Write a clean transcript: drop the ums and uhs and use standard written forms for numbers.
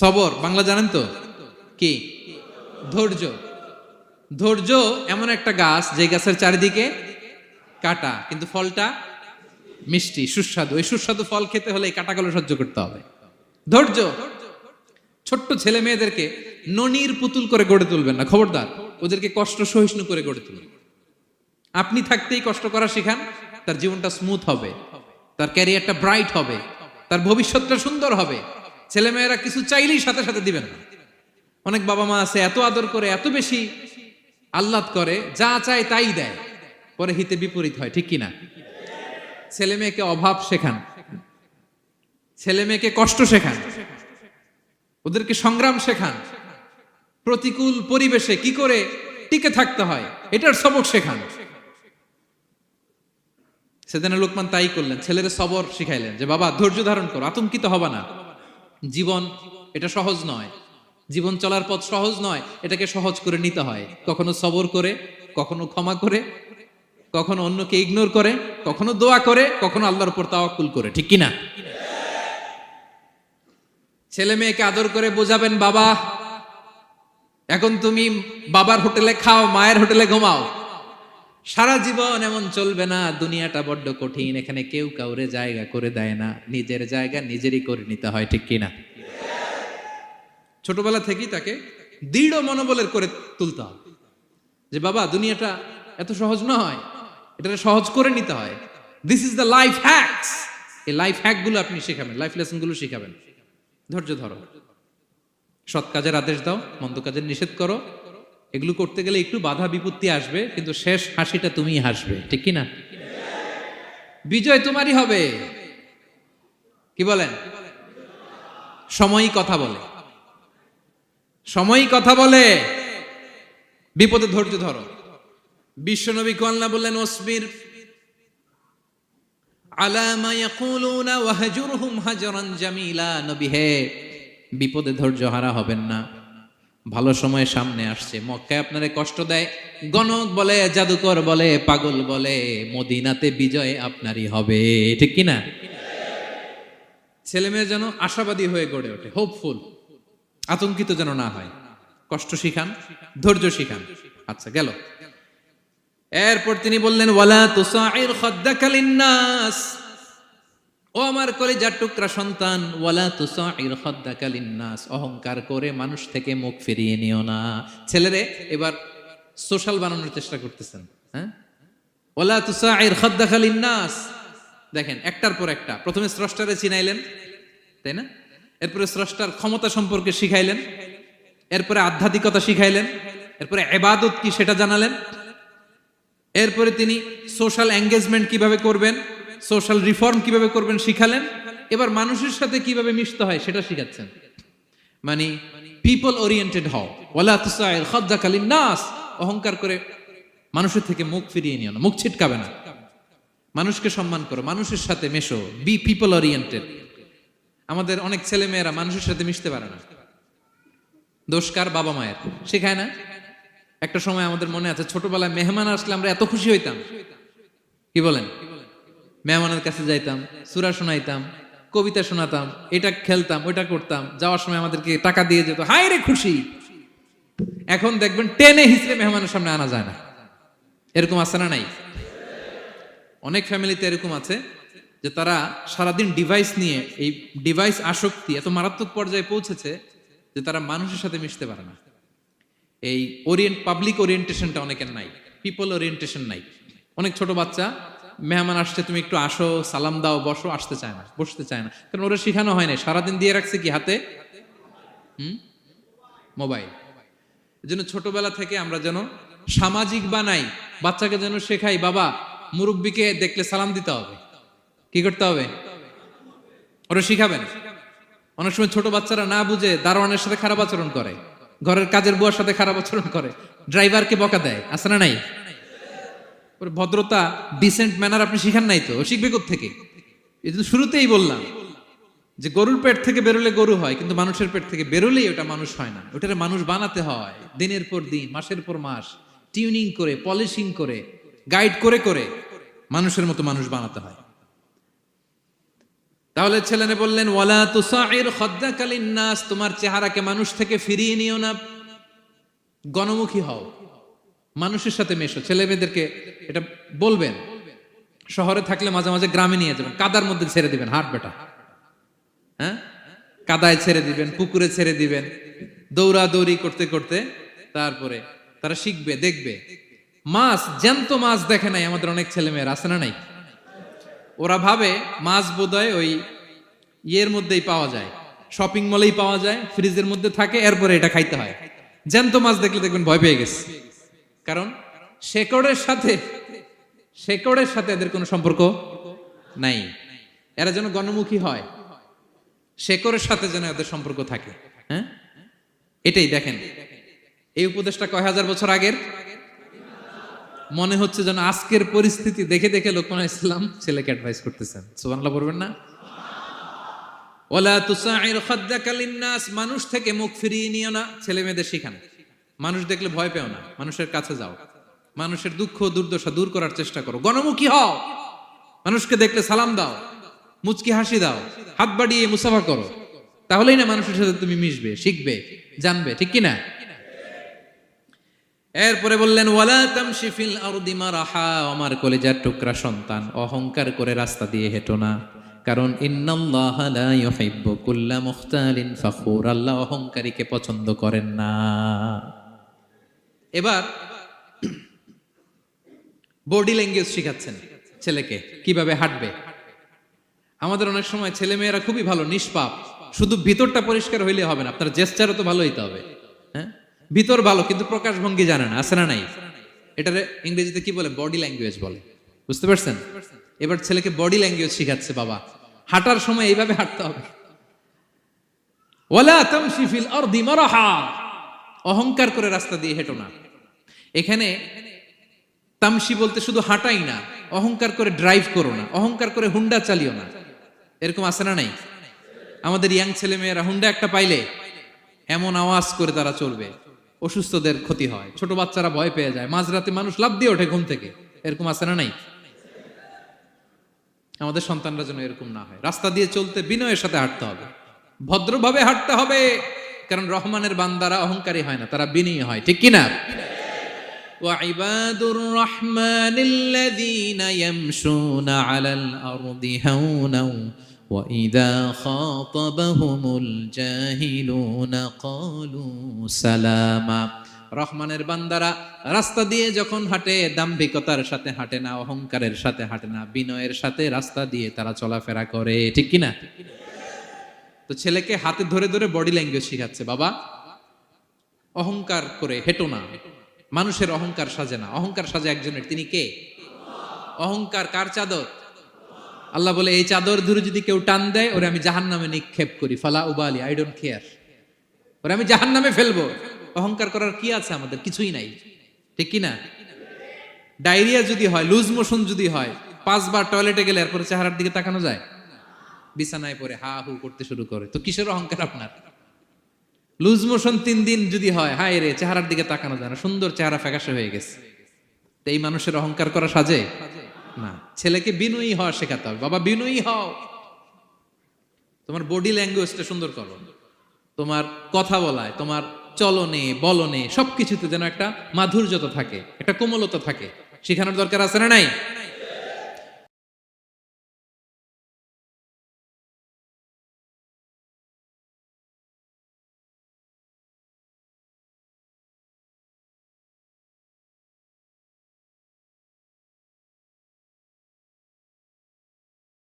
সবর বাংলা জানেন তো কি? ধৈর্য। ধৈর্য এমন একটা গাছ যে গাছের চারিদিকে কাটা, কিন্তু ফলটা মিষ্টি সুস্বাদু। এই সুস্বাদু ফল খেতে হলে এই কাটাগুলো সহ্য করতে হবে। ধৈর্য। ছোট্ট ছেলে মেয়েদেরকে ননির পুতুল করে গড়ে তুলবেন না, খবরদার। ওদেরকে কষ্ট সহিষ্ণু করে গড়ে তুলবেন। আপনি থাকতেই কষ্ট করা শিখান, তার জীবনটা স্মুথ হবে, তার ক্যারিয়ারটা ব্রাইট হবে, তার ভবিষ্যৎটা সুন্দর হবে। ছেলেমেয়েরা কিছু চাইলেই সাথে সাথে দিবেন না। অনেক বাবা মা আছে এত আদর করে, এত বেশি আহ্লাদ করে, যা চায় তাই দেয়, পরে হিতে বিপরীত হয়, ঠিক কিনা? ছেলে মেয়েকে অভাব শেখান, ছেলে মেয়েকে কষ্ট শেখান, ওদেরকে সংগ্রাম শেখান, প্রতিকূল পরিবেশে কি করে টিকে থাকতে হয় এটার সবক শেখান। সেদিন লোকমান তাই করলেন, ছেলের সবর শিখাইলেন যে বাবা ধৈর্য ধারণ করো, আতঙ্কিত হবা না। জীবন এটা সহজ নয়, জীবন চলার পথ সহজ নয়, এটাকে সহজ করে নিতে হয়। কখনো সবর করে, কখনো ক্ষমা করে, কখনো অন্যকে ইগনোর করে, কখনো দোয়া করে, কখনো আল্লাহর উপর তাওয়াক্কুল করে, ঠিক কিনা? ছেলে মেয়েকে আদর করে বোঝাবেন, বাবা এখন তুমি বাবার হোটেলে খাও, মায়ের হোটেলে ঘুমাও। সারা জীবন এমন চলবে না, দুনিয়াটা বড্ড কঠিন, এখানে কেউ কাউরে জায়গা করে দেয় না, নিজের জায়গা নিজেরই করে নিতে হয়, ঠিক কিনা? ছোটবেলা থেকেই তাকে দৃঢ় মনোবলের করে তুলতে হবে যে বাবা দুনিয়াটা এত সহজ নয়, এটা সহজ করে নিতে হয়। This is the life hacks. এই লাইফ হ্যাক গুলো আপনি শেখাবেন, লাইফ লেসন গুলো শিখাবেন। ধৈর্য ধরো, সৎ কাজের আদেশ দাও, মন্দ কাজের নিষেধ করো। এগুলো করতে গেলে একটু বাধা বিপত্তি আসবে, কিন্তু শেষ হাসিটা তুমিই হাসবে, ঠিক কিনা? বিজয় তোমারই হবে। কি বলেন? সময়ই কথা বলে, সময়ই কথা বলে। বিপদে ধৈর্য ধরো। বিশ্বনবী আল্লাহ বললেন, ওসবির আলা মা ইয়াকুলুনা ওয়াহজুরহুম হাজরান জামিলা। নবী হে, বিপদে ধৈর্য হারা হবেন না। ভালো সময় সামনে আসছে, মক্কায় আপনারে কষ্ট দেয়, গণক বলে, জাদুকর বলে, পাগল বলে, মদিনাতে বিজয় আপনারই হবে, ঠিক কিনা? ছেলে মেয়ে যেন আশাবাদী হয়ে গড়ে ওঠে, হোপফুল, আতঙ্কিত যেন না হয়। কষ্ট শিখান, ধৈর্য শিখান। আচ্ছা গেল। এরপর তিনি বললেন, ওয়ালা তুসাইর খাদ্দাকা লিন্নাস। ও আমার কলিজার টুকরা সন্তান, ওয়ালা তুসাইর খাদ্দাকা লিন্নাস, অহংকার করে মানুষ থেকে মুখ ফিরিয়ে নিও না। ছেলেরে এবার সোশ্যাল বানানোর চেষ্টা করতেছেন, হ্যাঁ? ওয়ালা তুসাইর খাদ্দাকা লিন্নাস। দেখেন একটার পর একটা, প্রথমে স্রষ্টারে চিনাইলেন, তাই না? এরপরে স্রষ্টার ক্ষমতা সম্পর্কে শিখাইলেন, এরপরে আধ্যাত্মিকতা শিখাইলেন, এরপরে ইবাদত কি সেটা জানালেন, এরপরে তিনি সোশ্যাল এঙ্গেজমেন্ট কিভাবে করবেন, সোশ্যাল রিফর্ম কিভাবে করবেন শিখালেন। এবার মানুষের সাথে কিভাবে মিশতে হয় সেটা শিখাচ্ছেন। মানে পিপল ওরিয়েন্টেড হও। ওয়ালা তুসাইর খাদ্দাকা লিন্নাস, অহংকার করে মানুষের থেকে মুখ ফিরিয়ে নিও না, মুখ ছিটকাবে না। মানুষকে সম্মান করো, মানুষের সাথে মেশো, বি পিপল ওরিয়েন্টেড। আমাদের অনেক ছেলে মেয়েরা মানুষের সাথে মিশতে পারে না। দোষ কার? বাবা মায়ের, শেখায় না। একটা সময় আমাদের মনে আছে, ছোটবেলায় মেহমান আসলে আমরা এত খুশি হইতাম, কি বলেন? মেহমানের কাছে যাইতাম, সূরা শোনাইতাম, কবিতা শোনাতাম, এটা খেলতাম, ওইটা করতাম, যাওয়ার সময় আমাদেরকে টাকা দিয়ে যেত, হায় রে খুশি। এখন দেখবেন টেনে হিসেবে মেহমানের সামনে আনা যায় না। এরকম আছে না নাই? অনেক ফ্যামিলিতে এরকম আছে যে তারা সারাদিন ডিভাইস নিয়ে, এই ডিভাইস আসক্তি এত মারাত্মক পর্যায়ে পৌঁছেছে যে তারা মানুষের সাথে মিশতে পারে না। এই পাবলিক ওরিয়েন্টেশনটা অনেকের নাই, পিপল ওরিয়েন্টেশন নাই। অনেক ছোট বাচ্চা, মেহমান আসছে, তুমি একটু আসো, সালাম দাও, বসো, আসতে চায় না, বসতে চায় না, কারণ ওরা শিখানো হয় না। সারাদিন দিয়ে রাখছে কি হাতে? মোবাইল। এই জন্য ছোটবেলা থেকে আমরা যেন সামাজিক বানাই, বাচ্চাকে যেন শেখাই, বাবা মুরব্বীকে দেখলে সালাম দিতে হবে। কি করতে হবে? ওরা শিখাবেন। অনেক সময় ছোট বাচ্চারা না বুঝে দারোয়ানের সাথে খারাপ আচরণ করে, ঘরের কাজের বুয়ার সাথে খারাপ আচরণ করে, ড্রাইভারকে বকা দেয়, আছে না নাই? ভদ্রতা, ডিসেন্ট ম্যানার আপনি শিখান নাই, তো শিখবে কোত্থেকে? এই জন্য শুরুতেই বললাম যে গরুর পেট থেকে বেরোলে গরু হয়, কিন্তু মানুষের পেট থেকে বেরোলেই ওটা মানুষ হয় না। ওটারে মানুষ বানাতে হয় দিনের পর দিন, মাসের পর মাস, টিউনিং করে, পলিশিং করে, গাইড করে করে মানুষের মতো মানুষ বানাতে হয়। তাহলে ছেলেনে বললেন ওয়ালা তুসাইর খাদ্দাকা লিন্নাস, তোমার চেহারাকে মানুষ থেকে ফিরিয়ে নিও না, গণমুখী হও, মানুষের সাথে মেশো। ছেলে মেয়েদেরকে এটা বলবেন। শহরে থাকলে মাঝে মাঝে গ্রামে নিয়ে যাবেন, কাদার মধ্যে ছেড়ে দিবেন, হাট বেটা, হ্যাঁ, কাদায় ছেড়ে দিবেন, পুকুরে ছেড়ে দিবেন, দৌড়াদৌড়ি করতে করতে তারপরে তারা শিখবে, দেখবে। মাছ, জ্যান্ত মাছ দেখে নাই আমাদের অনেক ছেলে মেয়েরা, আছে না নাই? ওরা ভাবে মাছ বোধহয় ওই ইয়ের মধ্যেই পাওয়া যায়, শপিং মলেই পাওয়া যায়, ফ্রিজের মধ্যে থাকে, এরপরে এটা খাইতে হয়। জ্যান্ত মাছ দেখলে দেখবেন ভয় পেয়ে গেছে, কারণ শেকড়ের সাথে এদের কোনো সম্পর্ক নাই। এরা যেন গণমুখী হয়, শেকড়ের সাথে যেন এদের সম্পর্ক থাকে। হ্যাঁ, এটাই দেখেন, এই উপদেশটা কয় হাজার বছর আগের। মনে হচ্ছে যেন আজকের পরিস্থিতি দেখে দেখে লোকমান ইসলাম ছেলেকে অ্যাডভাইস করতেছেন। সুবহানাল্লাহ পড়বেন না? ওয়ালা তুসাইর খাদ্দাকা লিন্নাস, মানুষ থেকে মুখ ফিরিয়ে নিও না, ছেলে মেয়েদের শিখান। মানুষ দেখলে ভয় পেও না, মানুষের কাছে যাও, মানুষের দুঃখ দুর্দশা দূর করার চেষ্টা করো, গণমুখী হও, মানুষকে দেখলে সালাম দাও, মুচকি হাসি দাও, হাত বাড়িয়ে মুসাফা করো, তাহলেই না মানুষের সাথে তুমি মিশবে, শিখবে, জানবে, ঠিক কি না? এরপরে বললেন ওয়ালা তামশি ফিল আরদি মারাহা, আমার কলিজার টুকরা সন্তান, অহংকার করে রাস্তা দিয়ে হেঁটো না, কারণ ইন্নাল্লাহা লা ইউহিব্বু কুল্লা মুখতালিন ফাখুর, আল্লাহ অহংকারীকে পছন্দ করেন না। এবার বডি ল্যাঙ্গুয়েজ শিখাচ্ছেন ছেলেকে, কিভাবে হাঁটবে। আমাদের অনেক সময় ছেলে মেয়েরা খুবই ভালো, নিষ্পাপ, শুধু ভিতরটা পরিষ্কার হইলে হবে না, আপনার জেস্টারও তো ভালো হইতে হবে। হ্যাঁ, ভিতর ভালো কিন্তু প্রকাশ ভঙ্গি জানে না, আছে না নাই? এটারে ইংরেজিতে কি বলে? বডি ল্যাঙ্গুয়েজ বলে, বুঝতে পারছেন? এবার ছেলেকে বডি ল্যাঙ্গুয়েজ শিখাচ্ছে বাবা, হাঁটার সময় এইভাবে হাঁটতে হবে। ওয়ালা তামশি ফিল আরদি মারাহা, অহংকার করে রাস্তা দিয়ে হেঁটো না। এখানে তামশি বলতে শুধু হাঁটাই না, অহংকার করে ড্রাইভ করো না, অহংকার করে হুন্ডা চালিও না। এরকম আছে না নাই? আমাদের ইয়াং ছেলে মেয়েরা হুন্ডা একটা পাইলে এমন আওয়াজ করে তারা চলবে, অসুস্থদের ক্ষতি হয়, ছোট বাচ্চারা ভয় পেয়ে যায়, মাঝরাতে মানুষ লাফ দিয়ে ওঠে ঘুম থেকে। এরকম আছে না নাই? আমাদের সন্তানরা যেন এরকম না হয়। রাস্তা দিয়ে চলতে বিনয়ের সাথে হাঁটতে হবে, ভদ্রভাবে হাঁটতে হবে, কারণ রহমানের বান্দারা অহংকারী হয় না, তারা বিনয়ী হয়, ঠিক কি না? وعباد الرحمن الذين يمشون على الأرض هونا وإذا خاطبهم الجاهلون قالوا سلاما, রহমানের বান্দারা রাস্তা দিয়ে যখন হাঁটে দাম্ভিকতার সাথে হাঁটে না, অহংকারের সাথে হাঁটে না, বিনয়ের সাথে রাস্তা দিয়ে তারা চলাফেরা করে, ঠিক কি না? তো ছেলেকে হাতে ধরে ধরে বডি ল্যাঙ্গুয়েজ শিখাচ্ছে, বাবা অহংকার করে হেঁটো না, মানুষের অহংকার সাজে না, অহংকার সাজে একজনের, তিনি কে? অহংকার কার চাদর? আল্লাহ বলে এই চাদর ধরে যদি কেউ টান দেয় ওরে আমি জাহান্নামে নিক্ষেপ করি, ফালা উবালি, আই ডোন্ট কেয়ার, ওরে আমি জাহান্নামে ফেলবো। অহংকার করার কি আছে আমাদের? কিছুই নাই, ঠিক কি না? ডায়রিয়া যদি হয়, লুজ মোশন যদি হয়, 5 বার টয়লেটে গেলে এরপরে চেহারার দিকে তাকানো যায়? বিছানায় পড়ে হা হু করতে শুরু করে, তো কিসের অহংকার আপনার? লুজ মোশন 3 দিন যদি হয়, হায় রে, চেহারার দিকে তাকানো যায় না, সুন্দর চেহারা ফ্যাকাশে হয়ে গেছে, তো এই মানুষের অহংকার করা সাজে না। ছেলেকে বিনয়ী হওয়া শেখাতে হবে, বাবা বিনয়ী হও, তোমার বডি ল্যাঙ্গুয়েজটা সুন্দর করো, তোমার কথা বলায়, তোমার চলনে বলনে সবকিছুতে যেন একটা মাধুর্যতা থাকে, একটা কোমলতা থাকে, শেখানোর দরকার আছে না নাই?